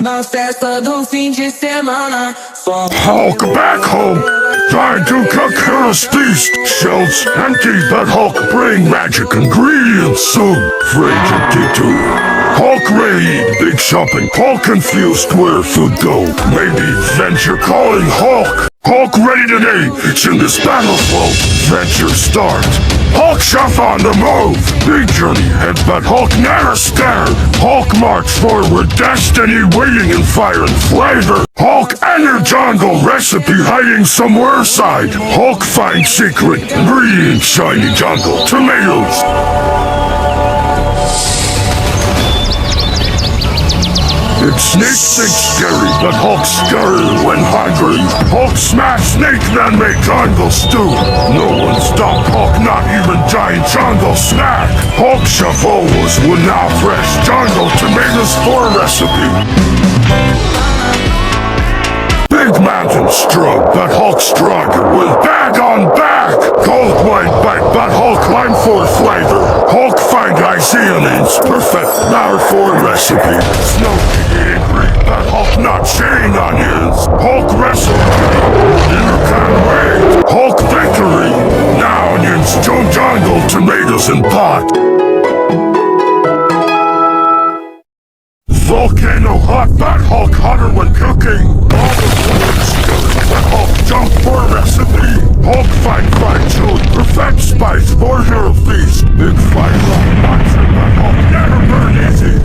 Na festa do fim de semana, Hulk back home, trying to cook Hera's feast. Shelves empty, but Hulk bring magic ingredients soon. Fridge empty too. Hulk raid, big shopping. Hulk confused where food go. Maybe venture calling Hulk. Hulk ready today, it's in this battleflow. Venture start. Hulk chef on the move. Big journey ahead, but Hulk never scared. Hulk march forward, destiny waiting in fire and flavor. Hulk enter jungle, recipe hiding somewhere side. Hulk find secret ingredient, shiny jungle, tomatoes. It's Snake think scary, but Hulk scary when hungry. Hulk smash snake, then make jungle stew. No one stop Hulk, not even giant jungle snack. Hulk shuffle was now fresh jungle tomatoes for recipe. Big mountain strong, but Hulk strong with bag on bag. Cold white bite, but Hulk climb for flavor. Hulk find Isaiah's perfect flour for recipe. Snow angry, but Hulk not sharing onions. Hulk recipe, dinner can wait. Hulk victory, now onions, jungle, tomatoes in pot. Volcano hot, but Hulk hotter when cooking. Hulk jump for recipe. Hulk fight chili, perfect spice for hero feast. Big fight, monster, but Hulk never burn easy.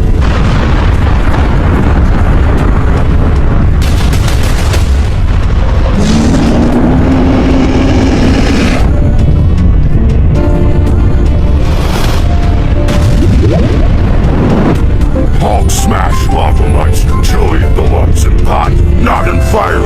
Hulk smash lava monster, chili in the lumps in pot, not in fire.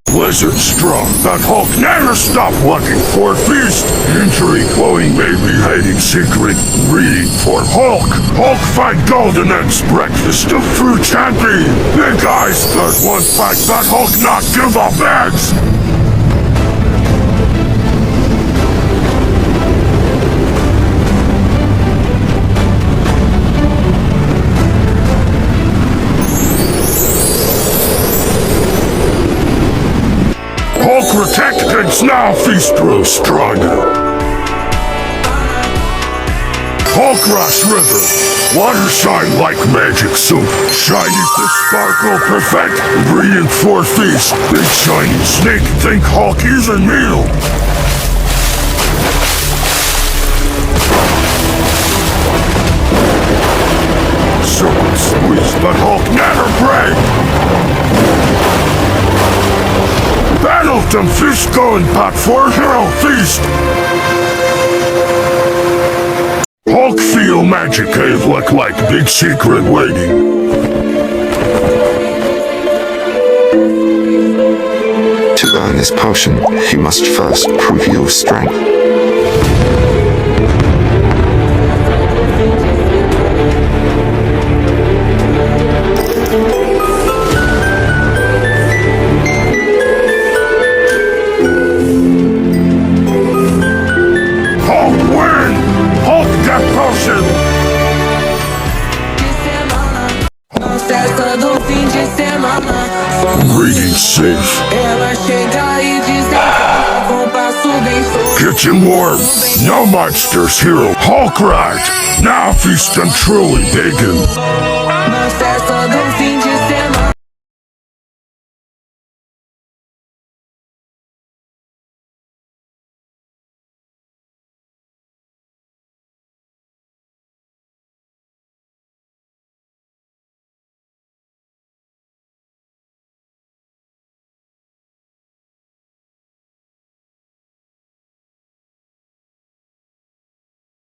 Blizzard strong, but Hulk never stop looking for feast. Injury glowing, maybe hiding secret, reading for Hulk. Hulk fight golden eggs, breakfast of fruit champion. Big eyes, but one fight, but Hulk not give up eggs. Hulk protect pigs now, feast grows stronger. Hulk rush river, water shine like magic soup. Shiny fish sparkle perfect, ingredient for feast. Big shiny snake think Hulk even meal. Serpent squeeze, but Hulk never break. Battleton fish going pot for hero feast. Hulk feel magic cave look like big secret waiting. To earn this potion, you must first prove your strength. festa do fim de semana. Reading safe. Ela chega e diz com passo bem solto. Kitchen warm. No monsters hero. Hulk right. Now feast and truly bacon.